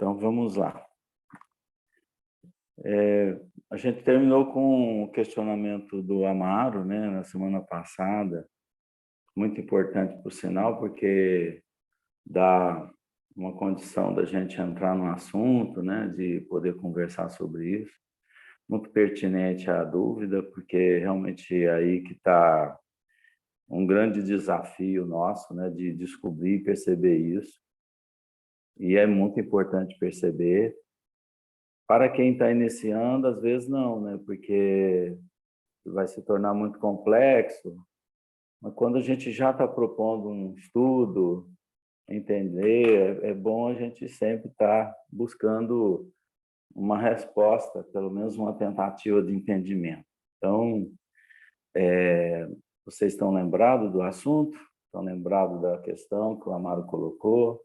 Então, vamos lá. A gente terminou com o questionamento do Amaro, né, na semana passada, muito importante, por sinal, porque dá uma condição da gente entrar no assunto, né, de poder conversar sobre isso. Muito pertinente a dúvida, porque realmente é aí que está um grande desafio nosso, né, de descobrir e perceber isso. E é muito importante perceber. Para quem está iniciando, às vezes não, né? Porque vai se tornar muito complexo. Mas quando a gente já está propondo um estudo, entender, é bom a gente sempre estar buscando uma resposta, pelo menos uma tentativa de entendimento. Então, vocês estão lembrados do assunto? Estão lembrados da questão que o Amaro colocou?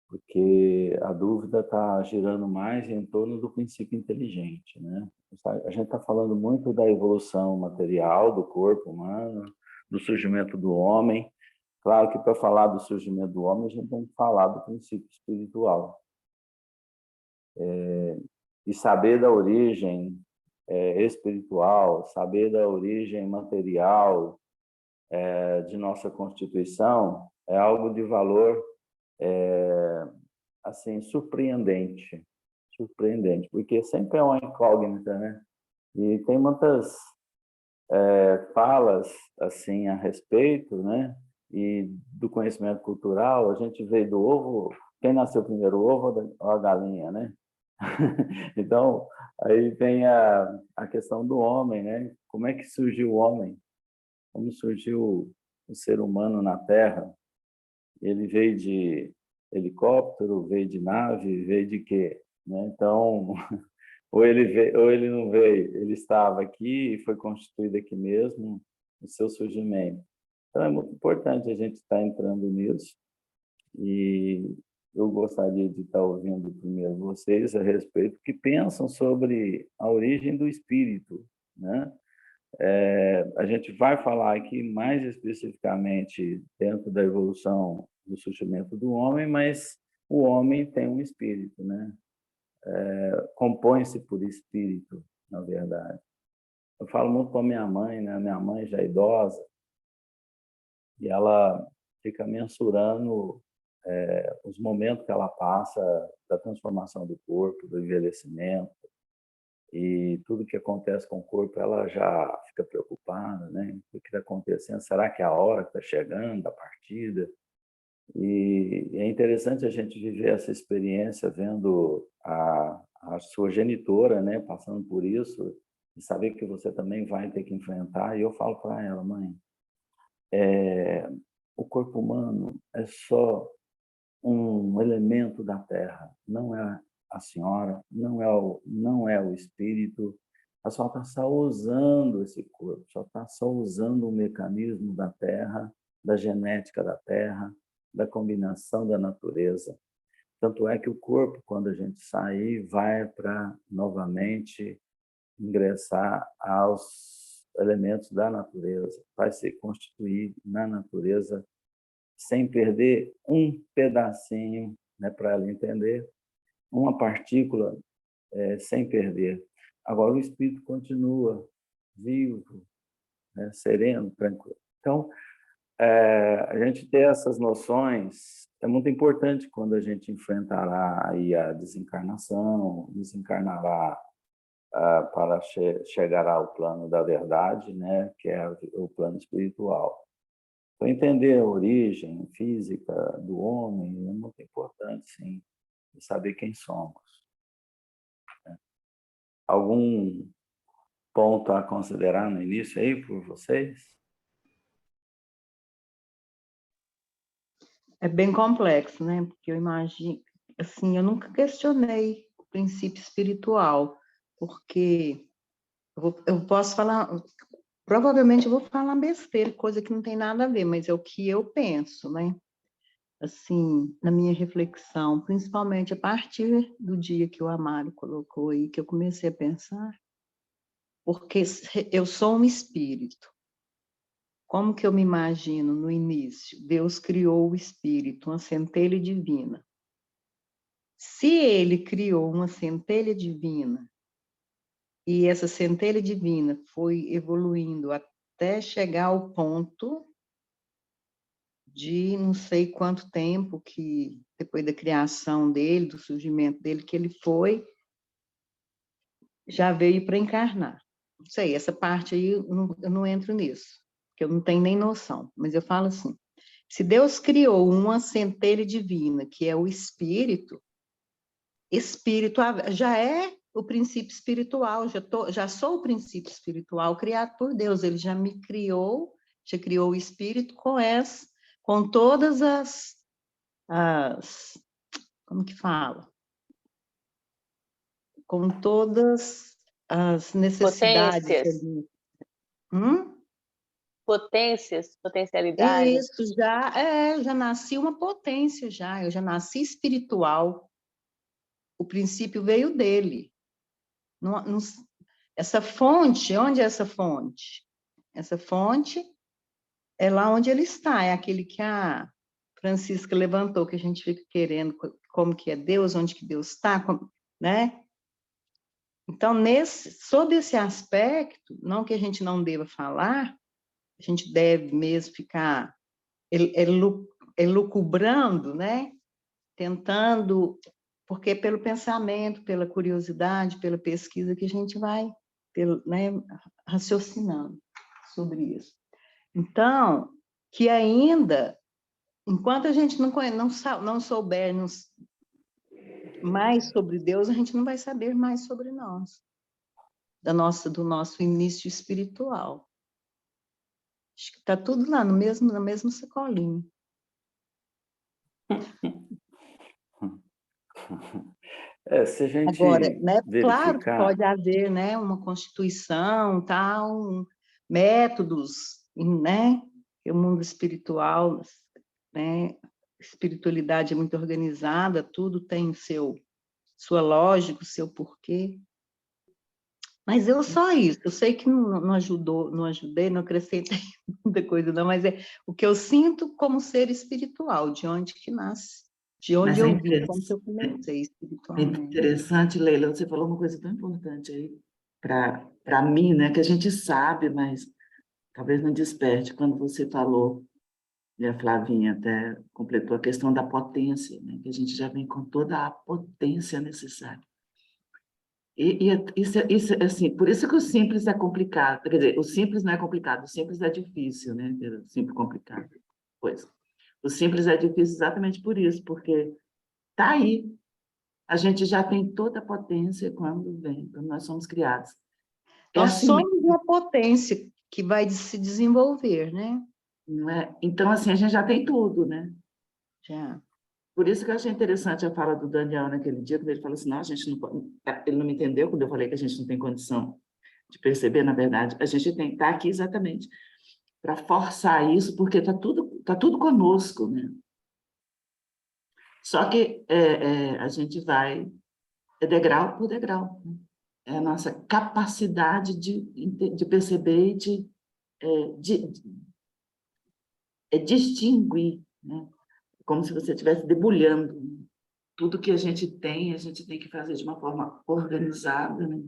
Porque a dúvida está girando mais em torno do princípio inteligente, né? A gente está falando muito da evolução material do corpo humano, do surgimento do homem. Claro que para falar do surgimento do homem, a gente tem que falar do princípio espiritual. E saber da origem espiritual, saber da origem material de nossa constituição é algo de valor assim surpreendente, porque sempre é uma incógnita, né? E tem muitas falas assim a respeito, né? E do conhecimento cultural, a gente veio do ovo, quem nasceu primeiro, o ovo ou a galinha, né? Então, aí vem a questão do homem, né? Como é que surgiu o homem? Como surgiu o ser humano na Terra? Ele veio de helicóptero, veio de nave, veio de quê? Né? Então, ou ele veio, ou ele não veio, ele estava aqui e foi constituído aqui mesmo, o seu surgimento. Então, é muito importante a gente estar entrando nisso e eu gostaria de estar ouvindo primeiro vocês a respeito que pensam sobre a origem do espírito, né? A gente vai falar aqui mais especificamente dentro da evolução do surgimento do homem, mas o homem tem um espírito, né? Compõe-se por espírito, na verdade. Eu falo muito com a minha mãe, né? Minha mãe já é idosa, e ela fica mensurando os momentos que ela passa da transformação do corpo, do envelhecimento, e tudo que acontece com o corpo, ela já fica preocupada, né? O que está acontecendo? Será que é a hora que está chegando, a partida? E é interessante a gente viver essa experiência vendo a sua genitora, né, passando por isso, e saber que você também vai ter que enfrentar. E eu falo para ela, mãe, o corpo humano é só um elemento da Terra, não é a senhora, não é o espírito, ela só está só usando esse corpo, só está só usando o mecanismo da Terra, da genética da Terra, da combinação da natureza. Tanto é que o corpo, quando a gente sair, vai para novamente ingressar aos elementos da natureza, vai se constituir na natureza sem perder um pedacinho, né, para ela entender, uma partícula sem perder. Agora, o espírito continua vivo, né, sereno, tranquilo. Então, a gente ter essas noções é muito importante quando a gente enfrentará aí a desencarnação, desencarnará para chegar ao plano da verdade, né, que é o plano espiritual. Então, entender a origem física do homem é muito importante, sim, e saber quem somos. Algum ponto a considerar no início aí por vocês? É bem complexo, né? Porque eu imagino, assim, eu nunca questionei o princípio espiritual, porque eu posso falar, provavelmente eu vou falar besteira, coisa que não tem nada a ver, mas é o que eu penso, né? Assim, na minha reflexão, principalmente a partir do dia que o Amaro colocou aí, que eu comecei a pensar, porque eu sou um espírito. Como que eu me imagino no início? Deus criou o espírito, uma centelha divina. Se ele criou uma centelha divina, e essa centelha divina foi evoluindo até chegar ao ponto de não sei quanto tempo que, depois da criação dele, do surgimento dele, que ele foi, já veio para encarnar. Não sei, essa parte aí eu não entro nisso, porque eu não tenho nem noção, mas eu falo assim, se Deus criou uma centelha divina, que é o espírito já é o princípio espiritual, já sou o princípio espiritual criado por Deus, ele já me criou, já criou o espírito com todas como que fala? Com todas as necessidades Potências. ali. Potências, potencialidades. Isso, já nasci uma potência eu já nasci espiritual. O princípio veio dele. Essa fonte, onde é essa fonte? Essa fonte é lá onde ele está, é aquele que a Francisca levantou, que a gente fica querendo como que é Deus, onde que Deus está, né? Então, sob esse aspecto, não que a gente não deva falar, a gente deve mesmo ficar elucubrando, né? Tentando, porque é pelo pensamento, pela curiosidade, pela pesquisa que a gente vai, né, raciocinando sobre isso. Então, que ainda, enquanto a gente não souber mais sobre Deus, a gente não vai saber mais sobre nós, do nosso início espiritual. Acho que está tudo lá no mesmo sacolinho. Se a gente Agora, né, claro que verificar... pode haver, né, uma constituição, tal, métodos, né, que o mundo espiritual, né, espiritualidade é muito organizada, tudo tem sua lógica, o seu porquê. Mas só isso, eu sei que não ajudei, não acrescentei muita coisa, não, mas é o que eu sinto como ser espiritual, de onde que nasce, de onde eu vim, como que eu comecei É espiritualmente. interessante, Leila, você falou uma coisa tão importante aí para mim, né, que a gente sabe, mas talvez não desperte, quando você falou, e a Flavinha até completou a questão da potência, né, que a gente já vem com toda a potência necessária. Isso assim, por isso que o simples é complicado, quer dizer, o simples não é complicado, o simples é difícil, né, o simples complicado, pois. O simples é difícil exatamente por isso, porque está aí. A gente já tem toda a potência quando nós somos criados. Nós somos uma potência que vai se desenvolver, né? Não é? Então, assim, a gente já tem tudo, né? Já. Por isso que eu achei interessante a fala do Daniel naquele dia, quando ele falou assim, não, a gente não pode... Ele não me entendeu quando eu falei que a gente não tem condição de perceber, na verdade. A gente tem que estar aqui exatamente para forçar isso, porque tá tudo conosco, né? Só que a gente vai degrau por degrau, né? É a nossa capacidade de perceber e de distinguir, né? Como se você estivesse debulhando. Tudo que a gente tem que fazer de uma forma organizada, né?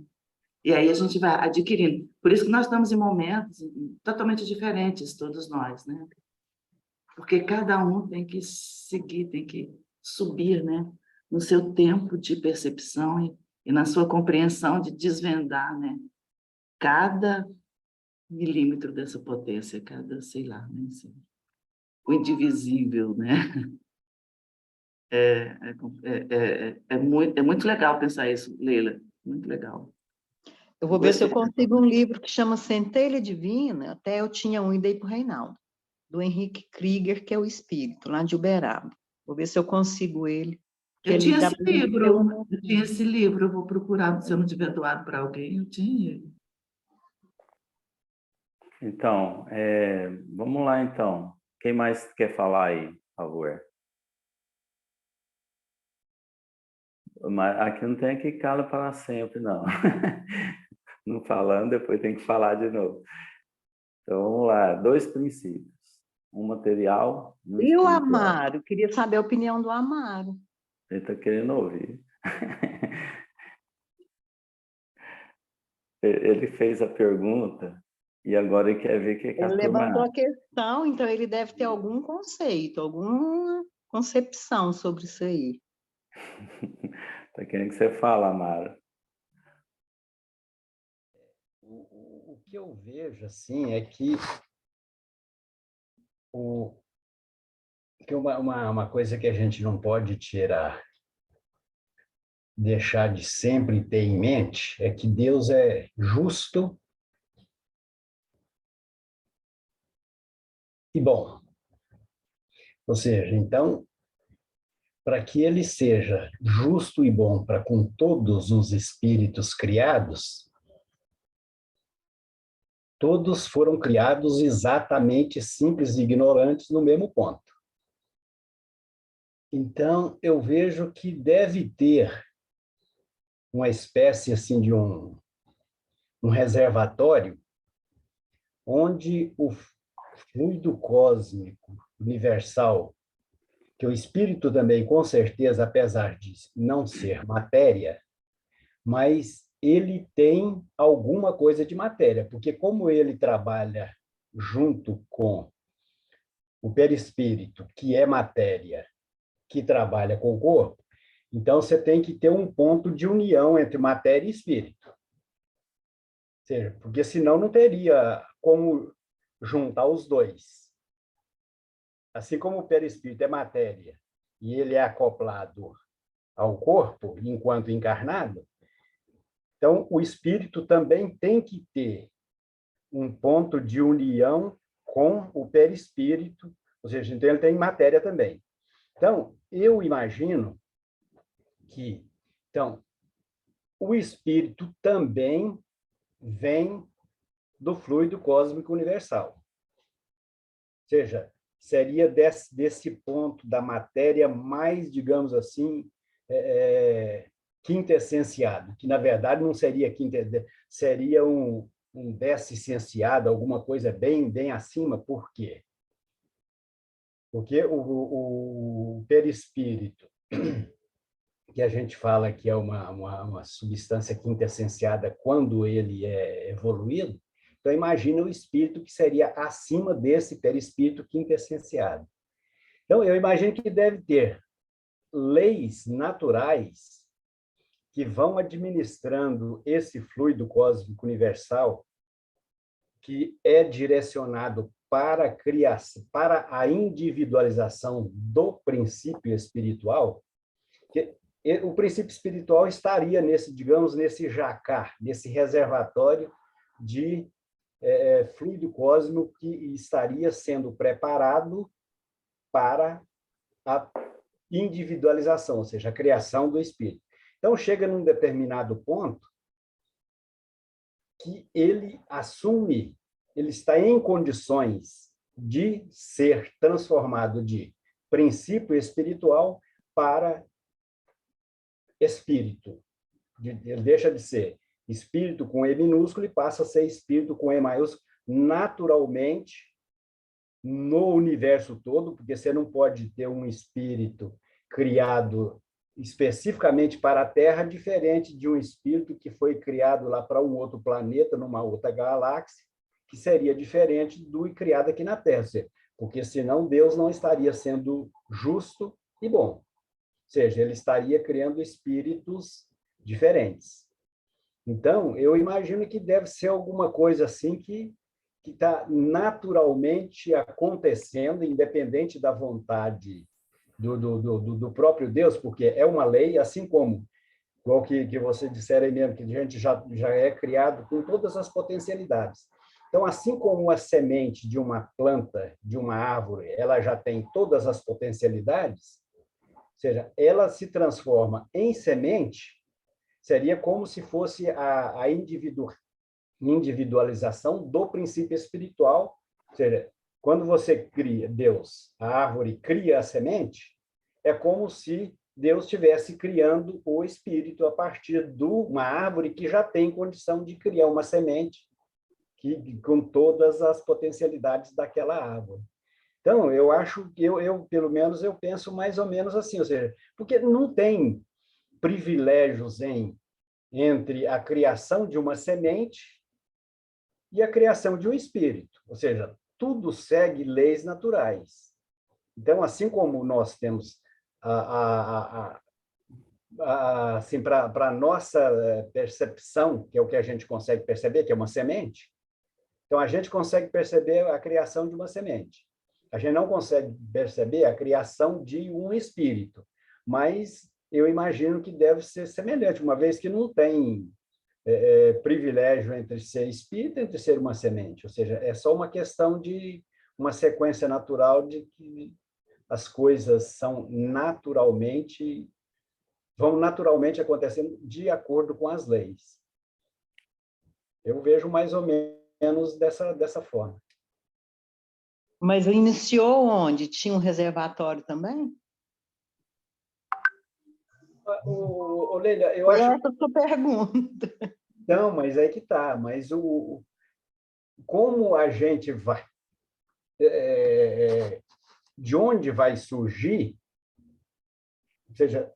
E aí a gente vai adquirindo. Por isso que nós estamos em momentos totalmente diferentes, todos nós, né? Porque cada um tem que seguir, tem que subir, né? No seu tempo de percepção e na sua compreensão de desvendar, né? Cada milímetro dessa potência, cada, sei lá, né? Assim, o indivisível, né? É muito legal pensar isso, Leila, muito legal. Eu vou ver se eu consigo um livro que chama Centelha Divina, até eu tinha um e dei para o Reinaldo, do Henrique Krieger, que é o Espírito, lá de Uberaba. Vou ver se eu consigo ele. Eu tinha esse livro, eu vou procurar, se eu não tiver doado para alguém, eu tinha. Então, vamos lá, então. Quem mais quer falar aí, por favor? Mas aqui não tem que cala para sempre, não. Não falando, depois tem que falar de novo. Então, vamos lá. 2 princípios. Um material e um E o espiritual. Amaro? Queria saber a opinião do Amaro. Ele está querendo ouvir. Ele fez a pergunta e agora ele quer ver o que Ele a turma levantou acha. a questão, então ele deve ter algum conceito, alguma concepção sobre isso aí. Está querendo que você fale, Amara. O que eu vejo assim é que uma coisa que a gente não pode deixar de sempre ter em mente é que Deus é justo e bom. Ou seja, então, para que ele seja justo e bom para com todos os espíritos criados, todos foram criados exatamente simples e ignorantes no mesmo ponto. Então, eu vejo que deve ter uma espécie assim de um reservatório onde o fluido cósmico universal, que o espírito também, com certeza, apesar de não ser matéria, mas ele tem alguma coisa de matéria, porque como ele trabalha junto com o perispírito, que é matéria, que trabalha com o corpo, então você tem que ter um ponto de união entre matéria e espírito. Ou seja, porque senão não teria como juntar os dois. Assim como o perispírito é matéria e ele é acoplado ao corpo enquanto encarnado, então o espírito também tem que ter um ponto de união com o perispírito, ou seja, então ele tem matéria também. Então, eu imagino que o espírito também vem do fluido cósmico universal. Ou seja, seria desse ponto da matéria mais, digamos assim, quintessenciado, que na verdade não seria seria um desessenciado, alguma coisa bem acima. Por quê? Porque o perispírito, que a gente fala que é uma substância quintessenciada quando ele é evoluído, então imagina o espírito que seria acima desse perispírito quintessenciado. Então, eu imagino que deve ter leis naturais que vão administrando esse fluido cósmico universal que é direcionado para a criação, para a individualização do princípio espiritual, que o princípio espiritual estaria nesse jacar, nesse reservatório de fluido cósmico que estaria sendo preparado para a individualização, ou seja, a criação do espírito. Então, chega num determinado ponto que ele assume, ele está em condições de ser transformado de princípio espiritual para espírito. Ele deixa de ser espírito com E minúsculo e passa a ser espírito com E maiúsculo naturalmente no universo todo, porque você não pode ter um espírito criado especificamente para a Terra, diferente de um espírito que foi criado lá para um outro planeta, numa outra galáxia, que seria diferente do criado aqui na Terra, porque senão Deus não estaria sendo justo e bom. Ou seja, ele estaria criando espíritos diferentes. Então, eu imagino que deve ser alguma coisa assim que está naturalmente acontecendo, independente da vontade do próprio Deus, porque é uma lei, assim como, igual que você disseram aí mesmo, que a gente já é criado com todas as potencialidades. Então, assim como a semente de uma planta, de uma árvore, ela já tem todas as potencialidades, ou seja, ela se transforma em semente, seria como se fosse a individualização do princípio espiritual, ou seja, quando você cria Deus, a árvore cria a semente, é como se Deus estivesse criando o espírito a partir de uma árvore que já tem condição de criar uma semente com todas as potencialidades daquela árvore. Então, eu acho que pelo menos, eu penso mais ou menos assim, ou seja, porque não tem privilégios entre a criação de uma semente e a criação de um espírito, ou seja, tudo segue leis naturais. Então, assim como nós temos assim, para a nossa percepção, que é o que a gente consegue perceber, que é uma semente, então a gente consegue perceber a criação de uma semente. A gente não consegue perceber a criação de um espírito, mas eu imagino que deve ser semelhante, uma vez que não tem privilégio entre ser espírito e entre ser uma semente, ou seja, é só uma questão de uma sequência natural de que as coisas vão naturalmente acontecendo de acordo com as leis. Eu vejo mais ou menos dessa forma. Mas iniciou onde? Tinha um reservatório também? Leila, eu Foi acho... essa a sua pergunta. Não, mas é que tá. Mas como a gente vai... de onde vai surgir... Ou seja,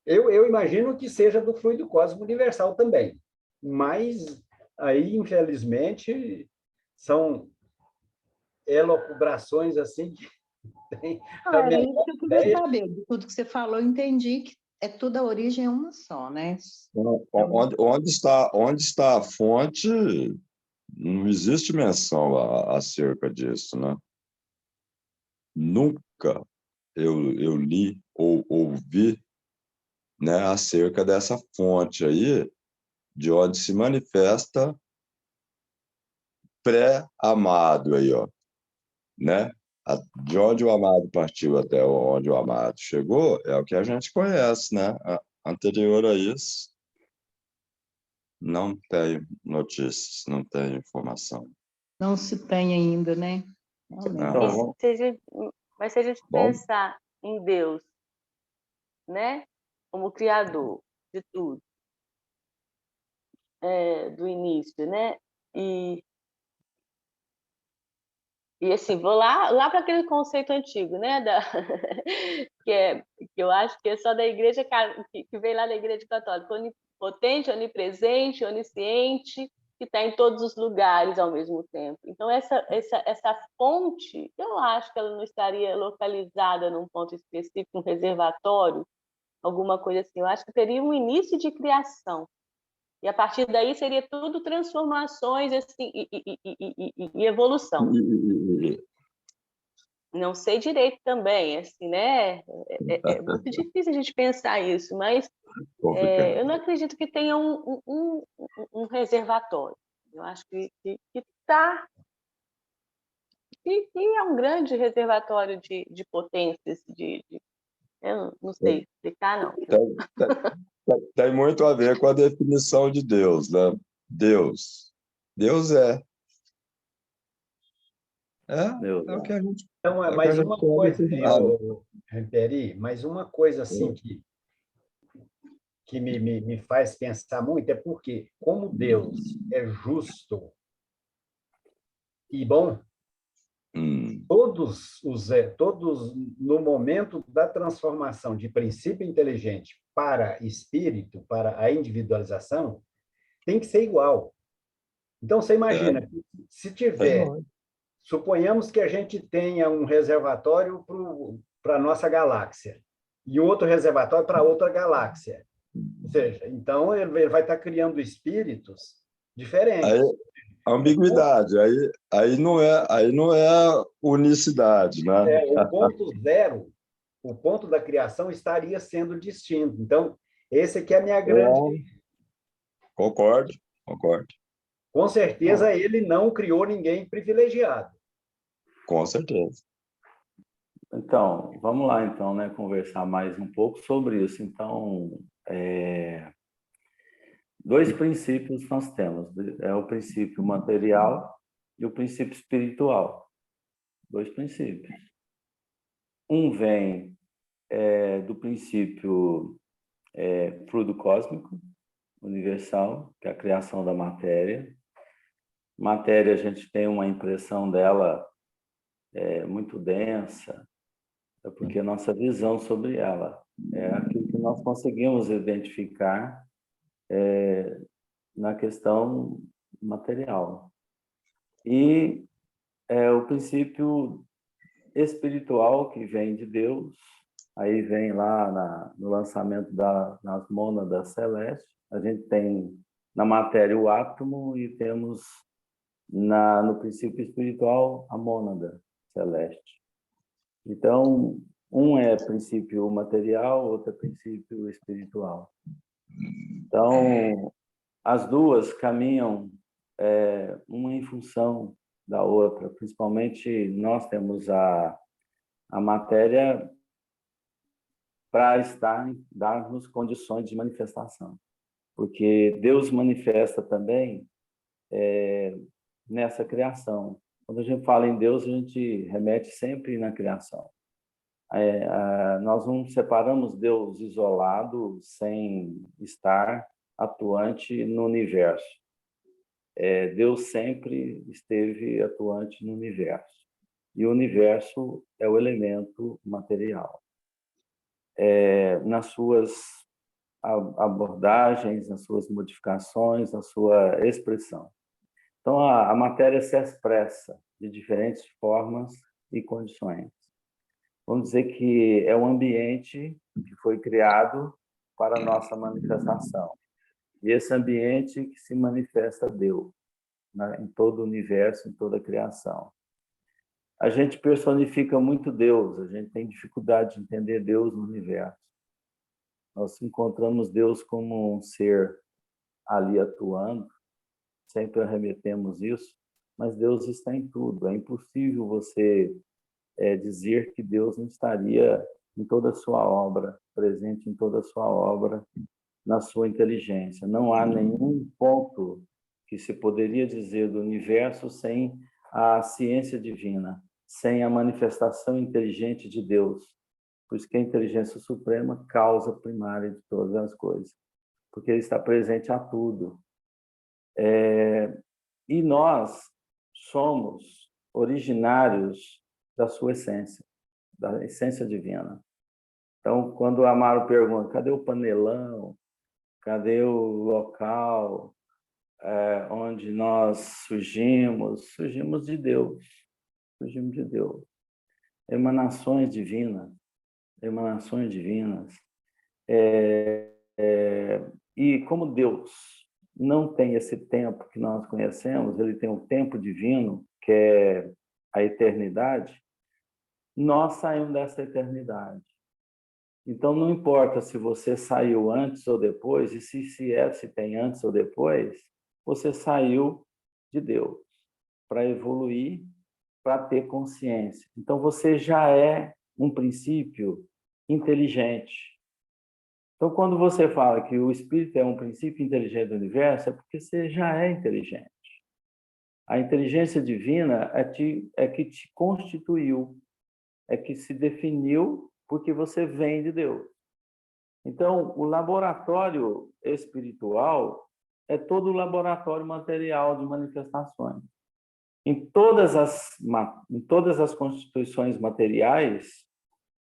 eu imagino que seja do fluido cósmico universal também. Mas aí, infelizmente, são elucubrações assim que tem a Era isso menor que eu queria ideia. saber. De tudo que você falou, eu entendi que é tudo a origem é uma só, né? Onde está a fonte, não existe menção acerca disso, né? Nunca eu li ou ouvi, né, acerca dessa fonte aí, de onde se manifesta pré-amado aí, ó, né? De onde o amado partiu até onde o amado chegou é o que a gente conhece, né? Anterior a isso, não tem notícias, não tem informação. Não se tem ainda, né? Então, Mas se a gente pensar em Deus, né, como Criador de tudo, do início, né, e assim, vou lá para aquele conceito antigo, né, que eu acho que é só da igreja, que veio lá da igreja católica, onipotente, onipresente, onisciente, que está em todos os lugares ao mesmo tempo. Então, essa fonte, eu acho que ela não estaria localizada num ponto específico, um reservatório, alguma coisa assim. Eu acho que teria um início de criação. E a partir daí seria tudo transformações assim, e evolução. Não sei direito também, assim, né? É muito difícil a gente pensar isso, mas eu não acredito que tenha um reservatório. Eu acho que é um grande reservatório de potências, eu não sei explicar, não. Tem muito a ver com a definição de Deus, né? Deus é. É o que a gente... Então, mais uma coisa, Peri, mais uma coisa assim que me faz pensar muito é porque, como Deus é justo e bom, todos no momento da transformação de princípio inteligente para espírito, para a individualização, tem que ser igual. Então, você imagina, se tiver, suponhamos que a gente tenha um reservatório para a nossa galáxia e outro reservatório para outra galáxia. Ou seja, então ele vai estar criando espíritos diferentes. Aí, ambiguidade, aí não é unicidade, né? O ponto zero, o ponto da criação estaria sendo distinto. Então, esse aqui é a minha grande... Concordo. Com certeza, ele não criou ninguém privilegiado. Com certeza. Então, vamos lá, então, né, conversar mais um pouco sobre isso. Então, dois princípios nós temos. É o princípio material e o princípio espiritual. Dois princípios. Um vem do princípio fluido cósmico, universal, que é a criação da matéria. Matéria, a gente tem uma impressão dela muito densa, é porque a nossa visão sobre ela é aquilo que nós conseguimos identificar na questão material. E o princípio espiritual que vem de Deus, aí vem lá no lançamento das mônadas celestes, a gente tem na matéria o átomo e temos no princípio espiritual a mônada celeste. Então, um é princípio material, outro é princípio espiritual. Então, as duas caminham uma em função da outra. Principalmente, nós temos a matéria para dar-nos condições de manifestação. Porque Deus manifesta também nessa criação. Quando a gente fala em Deus, a gente remete sempre na criação. Nós não separamos Deus isolado, sem estar atuante no universo. Deus sempre esteve atuante no universo. E o universo é o elemento material. Nas suas abordagens, nas suas modificações, na sua expressão. Então, a matéria se expressa de diferentes formas e condições. Vamos dizer que é um ambiente que foi criado para a nossa manifestação. E esse ambiente que se manifesta Deus, né, em todo o universo, em toda a criação. A gente personifica muito Deus, a gente tem dificuldade de entender Deus no universo. Nós encontramos Deus como um ser ali atuando, sempre remetemos isso, mas Deus está em tudo. É impossível você dizer que Deus não estaria em toda a sua obra, presente em toda a sua obra, na sua inteligência. Não há nenhum ponto que se poderia dizer do universo sem a ciência divina, sem a manifestação inteligente de Deus. Por isso que a inteligência suprema, causa primária de todas as coisas, porque ele está presente a tudo. E nós somos originários da sua essência, da essência divina. Então, quando o Amaro pergunta, cadê o panelão? Cadê o local onde nós surgimos? Surgimos de Deus. Surgimos de Deus. Emanações divinas. Emanações divinas. E como Deus não tem esse tempo que nós conhecemos, ele tem um tempo divino, que é a eternidade, nós saímos dessa eternidade. Então, não importa se você saiu antes ou depois, e se tem antes ou depois, você saiu de Deus para evoluir, para ter consciência. Então, você já é um princípio inteligente. Então, quando você fala que o espírito é um princípio inteligente do universo, é porque você já é inteligente. A inteligência divina é que te constituiu, é que se definiu porque você vem de Deus. Então, o laboratório espiritual é todo o laboratório material de manifestações. Em todas as constituições materiais,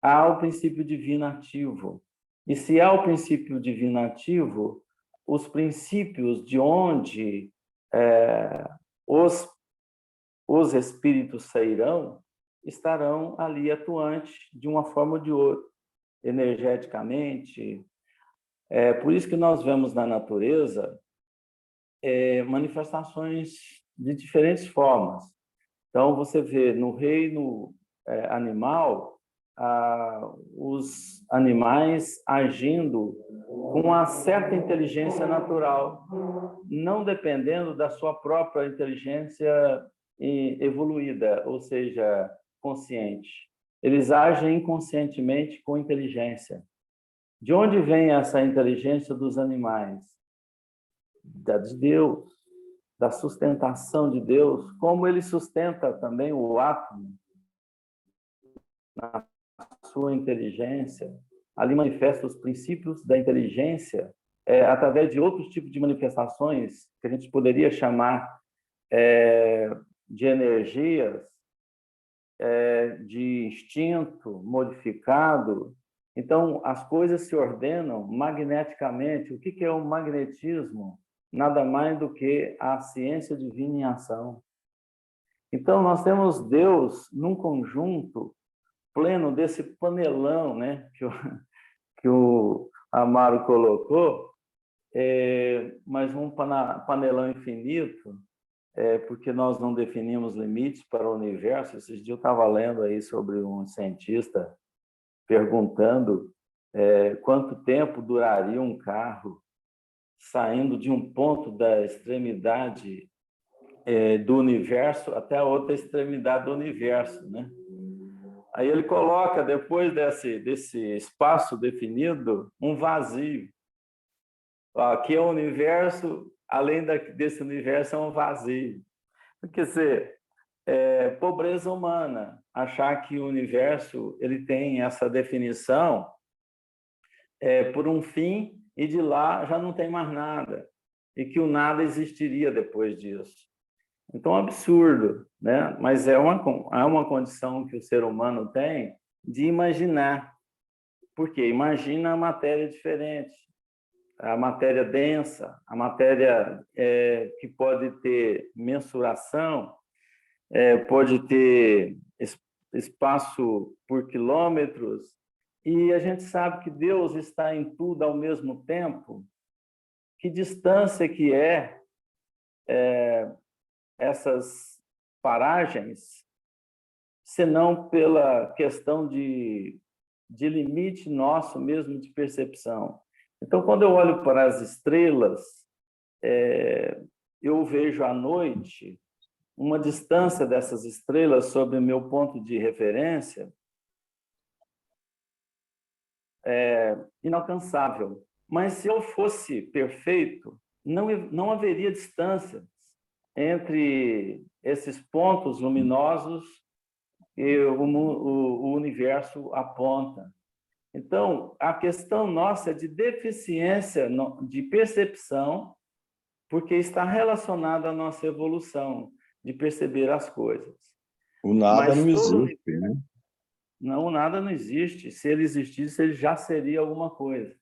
há o princípio divino ativo. E se há o princípio divino ativo, os princípios de onde os espíritos sairão, estarão ali atuantes de uma forma ou de outra, energeticamente. Por isso que nós vemos na natureza manifestações de diferentes formas. Então, você vê no reino animal, os animais agindo com uma certa inteligência natural, não dependendo da sua própria inteligência evoluída, ou seja, consciente. Eles agem inconscientemente com inteligência. De onde vem essa inteligência dos animais? De Deus, da sustentação de Deus, como ele sustenta também o átomo na sua inteligência. Ali manifesta os princípios da inteligência através de outros tipos de manifestações que a gente poderia chamar de energias, de instinto modificado. Então, as coisas se ordenam magneticamente. O que é o magnetismo? Nada mais do que a ciência divina em ação. Então, nós temos Deus num conjunto pleno desse panelão, né, que o Amaro colocou, mas um panelão infinito, porque nós não definimos limites para o universo. Esses dias eu estava lendo aí sobre um cientista perguntando quanto tempo duraria um carro saindo de um ponto da extremidade do universo até a outra extremidade do universo, né? Aí ele coloca, depois desse espaço definido, um vazio. Aqui é o universo, além desse universo é um vazio. Quer dizer, pobreza humana, achar que o universo ele tem essa definição por um fim e de lá já não tem mais nada, e que o nada existiria depois disso. Então, é um absurdo, né? Mas é uma condição que o ser humano tem de imaginar. Porque imagina a matéria diferente, a matéria densa, a matéria que pode ter mensuração, pode ter espaço por quilômetros, e a gente sabe que Deus está em tudo ao mesmo tempo. Que distância que essas paragens, senão pela questão de limite nosso mesmo de percepção. Então, quando eu olho para as estrelas, eu vejo à noite uma distância dessas estrelas sobre o meu ponto de referência inalcançável. Mas se eu fosse perfeito, não haveria distância entre esses pontos luminosos que o universo aponta. Então, a questão nossa é de deficiência de percepção, porque está relacionada à nossa evolução, de perceber as coisas. O nada Mas não existe, né? Não, nada não existe. Se ele existisse, ele já seria alguma coisa.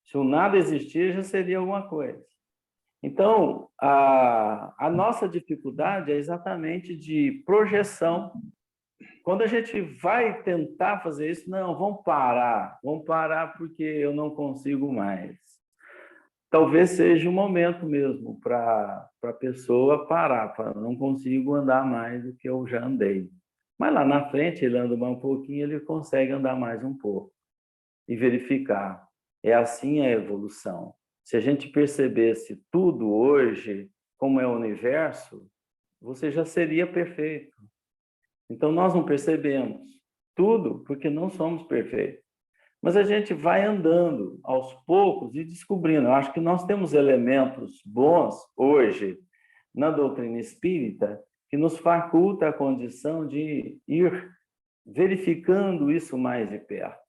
Se o nada existir, já seria alguma coisa. Então, a nossa dificuldade é exatamente de projeção. Quando a gente vai tentar fazer isso, não, vamos parar porque eu não consigo mais. Talvez seja o momento mesmo para a pessoa parar, para não consigo andar mais do que eu já andei. Mas lá na frente, ele anda mais um pouquinho, ele consegue andar mais um pouco e verificar. É assim a evolução. Se a gente percebesse tudo hoje, como é o universo, você já seria perfeito. Então, nós não percebemos tudo porque não somos perfeitos. Mas a gente vai andando aos poucos e descobrindo. Eu acho que nós temos elementos bons hoje na doutrina espírita que nos faculta a condição de ir verificando isso mais de perto.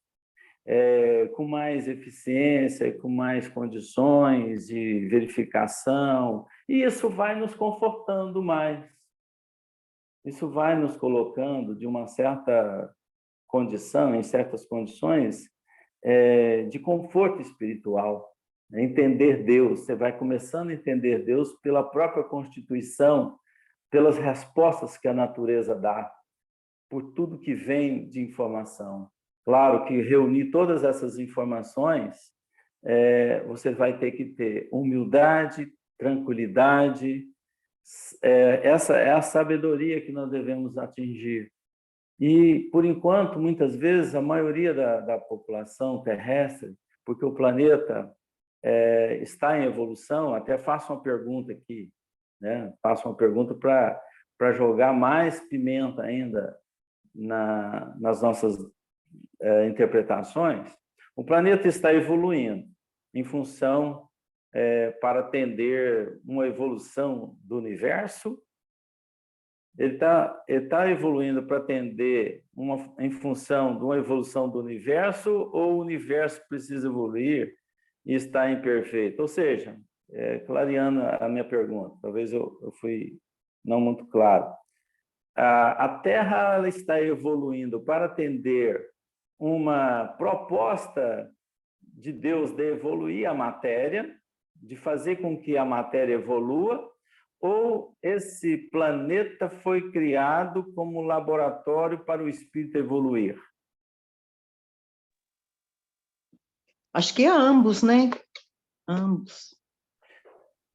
Com mais eficiência, com mais condições de verificação, e isso vai nos confortando mais. Isso vai nos colocando de uma certa condição, em certas condições, de conforto espiritual. Entender Deus, você vai começando a entender Deus pela própria constituição, pelas respostas que a natureza dá, por tudo que vem de informação. Claro que reunir todas essas informações, você vai ter que ter humildade, tranquilidade. Essa é a sabedoria que nós devemos atingir. E, por enquanto, muitas vezes, a maioria da população terrestre, porque o planeta está em evolução, até faço uma pergunta aqui, né? Faço uma pergunta para jogar mais pimenta ainda nas nossas interpretações. O planeta está evoluindo em função para atender uma evolução do universo. Ele tá evoluindo para atender em função de uma evolução do universo, ou o universo precisa evoluir e está imperfeito? Ou seja, clareando a minha pergunta, talvez eu fui não muito claro. A Terra ela está evoluindo para atender uma proposta de Deus de evoluir a matéria, de fazer com que a matéria evolua, ou esse planeta foi criado como laboratório para o espírito evoluir? Acho que é ambos, né? Ambos.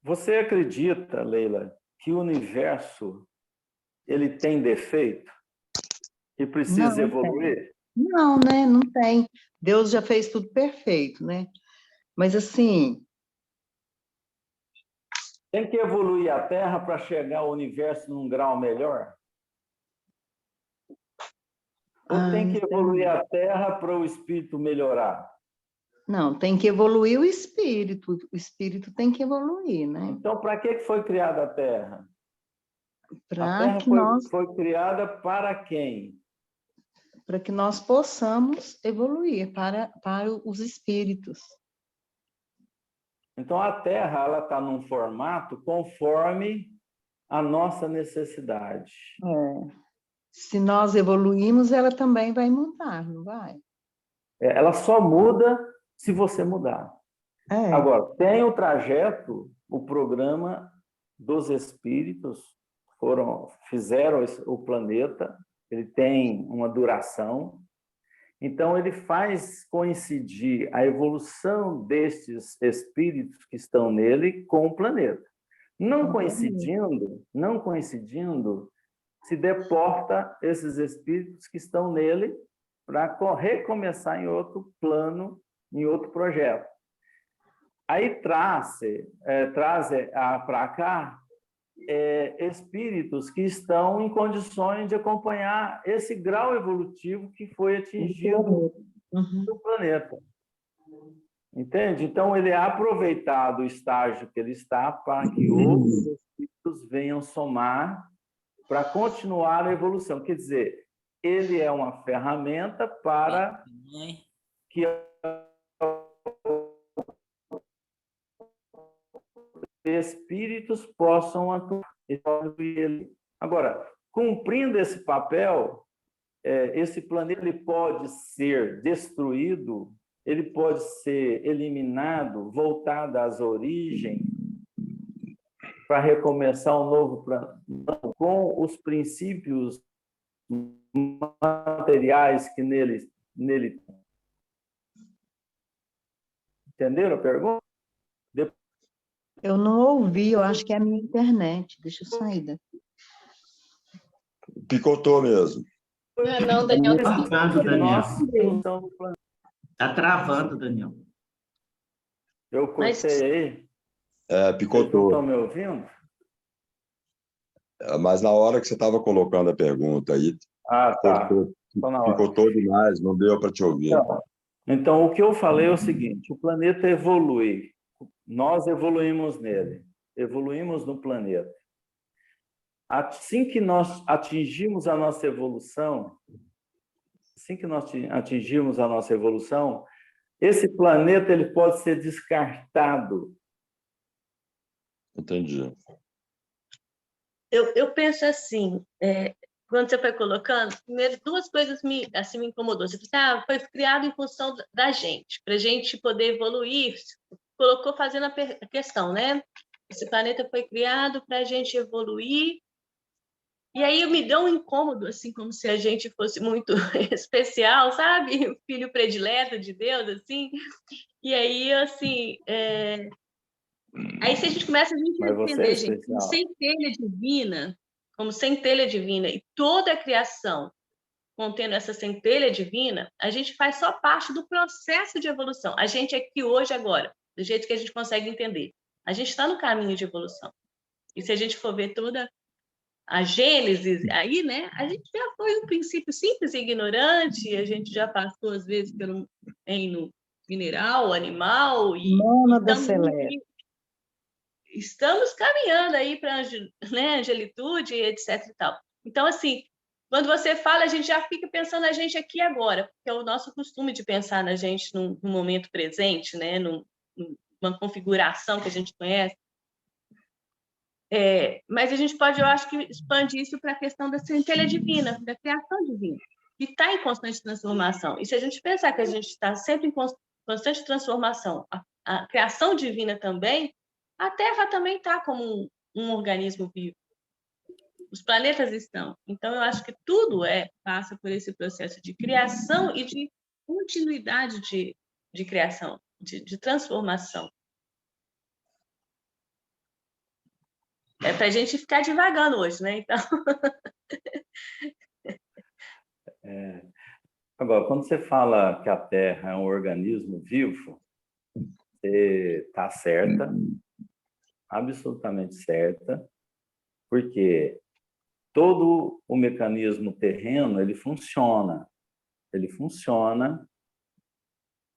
Você acredita, Leila, que o universo ele tem defeito e precisa Não evoluir? Não, né? Não tem. Deus já fez tudo perfeito, né? Mas assim, Tem que evoluir a Terra para chegar ao universo num grau melhor? Ou tem que evoluir a Terra para o espírito melhorar? não, tem que evoluir o espírito tem que evoluir, né? Então, para que foi criada a Terra? A Para Terra que nós, foi criada para quem? para que nós possamos evoluir para os espíritos. Então, a Terra ela está num formato conforme a nossa necessidade. Se nós evoluirmos, ela também vai mudar, não vai? Ela só muda se você mudar. É. Agora, tem o trajeto, o programa dos espíritos, fizeram o planeta, ele tem uma duração, então ele faz coincidir a evolução destes espíritos que estão nele com o planeta. Não coincidindo, se deporta esses espíritos que estão nele para recomeçar em outro plano, em outro projeto. Aí traz para cá espíritos que estão em condições de acompanhar esse grau evolutivo que foi atingido no planeta. Entende? Então, ele é aproveitado o estágio que ele está para que outros espíritos venham somar para continuar a evolução. Quer dizer, ele é uma ferramenta para que espíritos possam atuar. Agora, cumprindo esse papel, esse planeta ele pode ser destruído, ele pode ser eliminado, voltado às origens, para recomeçar um novo plano, com os princípios materiais que nele tem. Entenderam a pergunta? Eu não ouvi, eu acho que é a minha internet. Deixa eu sair daqui. Picotou mesmo. Não, Daniel. Travando, Daniel. Nós Está travando, Daniel. eu cortei aí. Picotou. Vocês não estão me ouvindo? Mas na hora que você estava colocando a pergunta aí, Ah, tá. picotou demais, não deu para te ouvir. Então, o que eu falei é o seguinte: o planeta evolui. Nós evoluímos nele, evoluímos no planeta. Assim que nós atingimos a nossa evolução, esse planeta ele pode ser descartado. Entendi. Eu penso assim, quando você foi colocando, primeiro, duas coisas me incomodou. Você disse, foi criado em função da gente, para a gente poder evoluir. Colocou fazendo a questão, né? Esse planeta foi criado para a gente evoluir. E aí me deu um incômodo, assim, como se a gente fosse muito especial, sabe? O filho predileto de Deus, assim. E aí, assim, aí se a gente começa a entender, gente, como centelha divina, e toda a criação contendo essa centelha divina, a gente faz só parte do processo de evolução. A gente aqui hoje, agora, do jeito que a gente consegue entender. A gente está no caminho de evolução. E se a gente for ver toda a Gênesis, aí, né, a gente já foi um princípio simples e ignorante, a gente já passou, às vezes, pelo reino mineral, animal, e estamos caminhando aí para angelitude, etc. e tal. Então, assim, quando você fala, a gente já fica pensando na gente aqui agora, porque é o nosso costume de pensar na gente no momento presente, né, numa configuração que a gente conhece. Mas a gente pode, eu acho que, expandir isso para a questão da centelha divina, da criação divina, que está em constante transformação. E se a gente pensar que a gente está sempre em constante transformação, a criação divina também, a Terra também está como um organismo vivo. Os planetas estão. Então, eu acho que tudo passa por esse processo de criação e de continuidade de criação, de transformação. É para a gente ficar devagando hoje, né? Então... Agora, quando você fala que a Terra é um organismo vivo, você está certa, absolutamente certa, porque todo o mecanismo terreno, ele funciona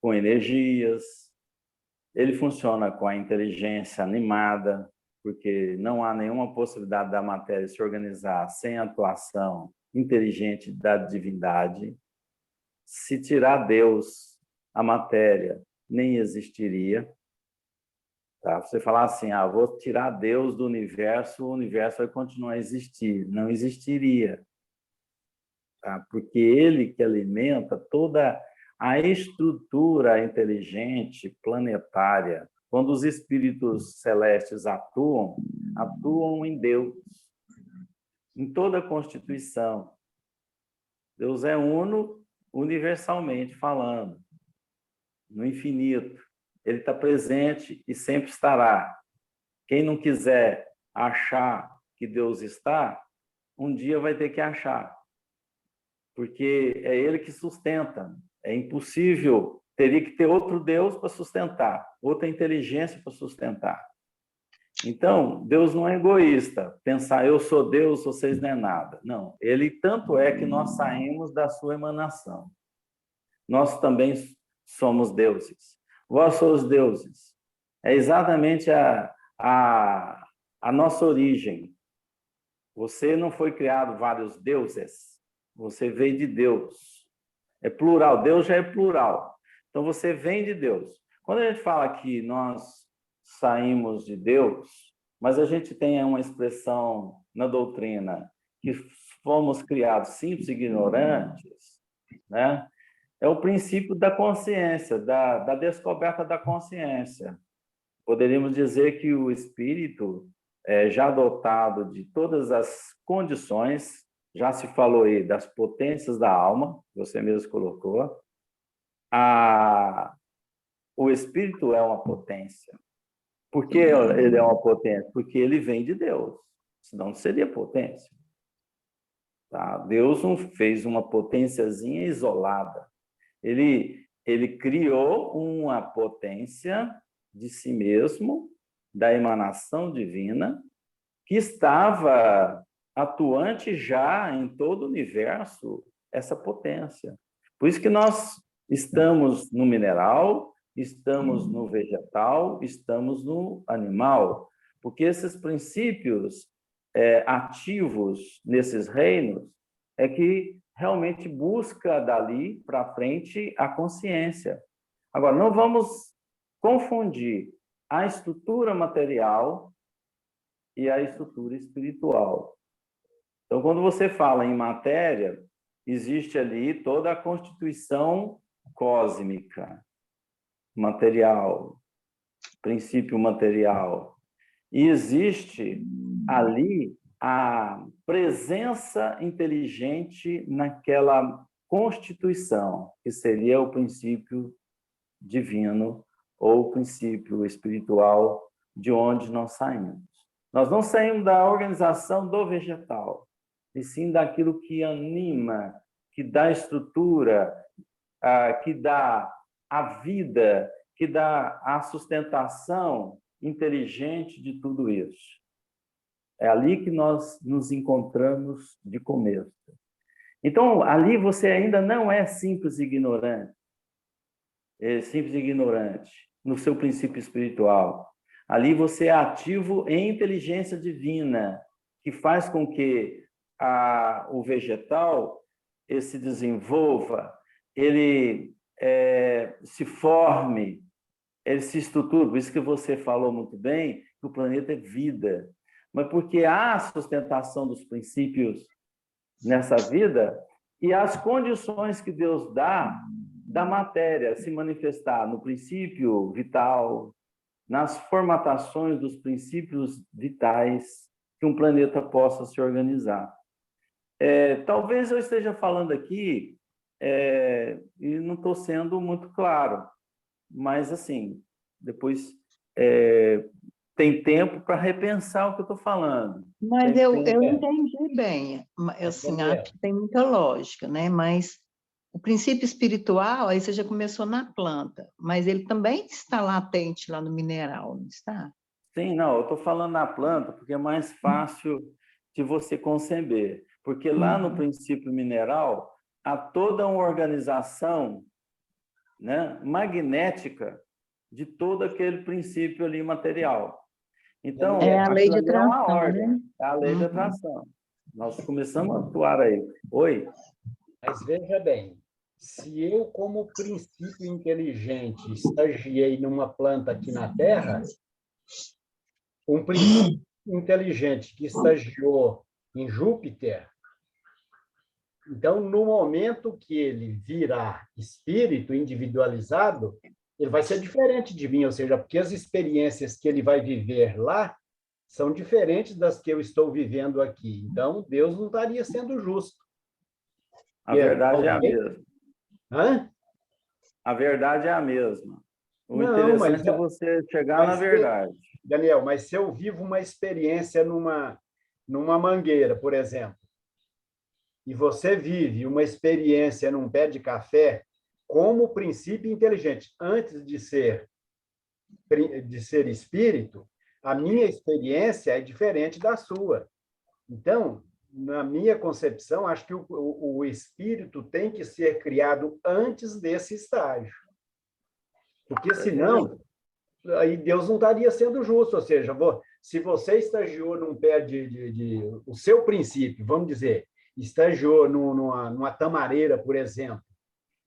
com energias, ele funciona com a inteligência animada, porque não há nenhuma possibilidade da matéria se organizar sem a atuação inteligente da divindade. Se tirar Deus, a matéria nem existiria. Tá? Você falar assim, vou tirar Deus do universo, o universo vai continuar a existir. Não existiria. Tá? Porque ele que alimenta toda a estrutura inteligente planetária. Quando os espíritos celestes atuam em Deus, em toda a constituição. Deus é uno, universalmente falando, no infinito. Ele está presente e sempre estará. Quem não quiser achar que Deus está, um dia vai ter que achar, porque é ele que sustenta. É impossível, teria que ter outro Deus para sustentar, outra inteligência para sustentar. Então, Deus não é egoísta, pensar eu sou Deus, vocês não é nada. Não, ele tanto é que nós saímos da sua emanação. Nós também somos deuses. Vós sois deuses. É exatamente a nossa origem. Você não foi criado vários deuses, você veio de Deus. É plural, Deus já é plural. Então você vem de Deus. Quando a gente fala que nós saímos de Deus, mas a gente tem uma expressão na doutrina que fomos criados simples e ignorantes, né? É o princípio da consciência, da descoberta da consciência. Poderíamos dizer que o espírito, já dotado de todas as condições, já se falou aí das potências da alma, você mesmo colocou, o espírito é uma potência. Por que ele é uma potência? Porque ele vem de Deus, senão não seria potência. Tá? Deus não fez uma potênciazinha isolada. Ele criou uma potência de si mesmo, da emanação divina, que estava atuante já em todo o universo, essa potência. Por isso que nós estamos no mineral, estamos no vegetal, estamos no animal, porque esses princípios ativos nesses reinos é que realmente busca dali para frente a consciência. Agora, não vamos confundir a estrutura material e a estrutura espiritual. Então, quando você fala em matéria, existe ali toda a constituição cósmica, material, princípio material. E existe ali a presença inteligente naquela constituição, que seria o princípio divino ou o princípio espiritual de onde nós saímos. Nós não saímos da organização do vegetal, e sim daquilo que anima, que dá estrutura, que dá a vida, que dá a sustentação inteligente de tudo isso. É ali que nós nos encontramos de começo. Então, ali você ainda não é simples e ignorante. Simples e ignorante no seu princípio espiritual. Ali você é ativo em inteligência divina, que faz com que o vegetal se desenvolva, ele se forme, ele se estrutura. Por isso que você falou muito bem que o planeta é vida. mas porque há sustentação dos princípios nessa vida e as condições que Deus dá da matéria se manifestar no princípio vital, nas formatações dos princípios vitais que um planeta possa se organizar. Talvez eu esteja falando aqui e não estou sendo muito claro, mas, assim, depois tem tempo para repensar o que eu estou falando. Mas eu entendi bem. Assim, acho que tem muita lógica, né? Mas o princípio espiritual, aí você já começou na planta, mas ele também está latente lá no mineral, não está? Sim, não, eu estou falando na planta porque é mais fácil de você conceber. Porque lá no princípio mineral, há toda uma organização, né, magnética de todo aquele princípio ali material. Então, é a lei de aquilo ali é uma atração, ordem, né? é a lei de atração. Nós começamos a atuar aí. Oi? Mas veja bem, se eu, como princípio inteligente, estagiei numa planta aqui na Terra, um princípio inteligente que estagiou em Júpiter, então, no momento que ele virar espírito individualizado, ele vai ser diferente de mim, ou seja, porque as experiências que ele vai viver lá são diferentes das que eu estou vivendo aqui. Então, Deus não estaria sendo justo. A verdade é a mesma. Hã? A verdade é a mesma. O Não, mas interessante é você chegar na verdade. Daniel, mas se eu vivo uma experiência numa mangueira, por exemplo, e você vive uma experiência num pé de café como princípio inteligente, antes de ser espírito, a minha experiência é diferente da sua. Então, na minha concepção, acho que o espírito tem que ser criado antes desse estágio. Porque, senão, aí Deus não estaria sendo justo. Ou seja, se você estagiou num pé o seu princípio, vamos dizer, estagiou numa tamareira, por exemplo,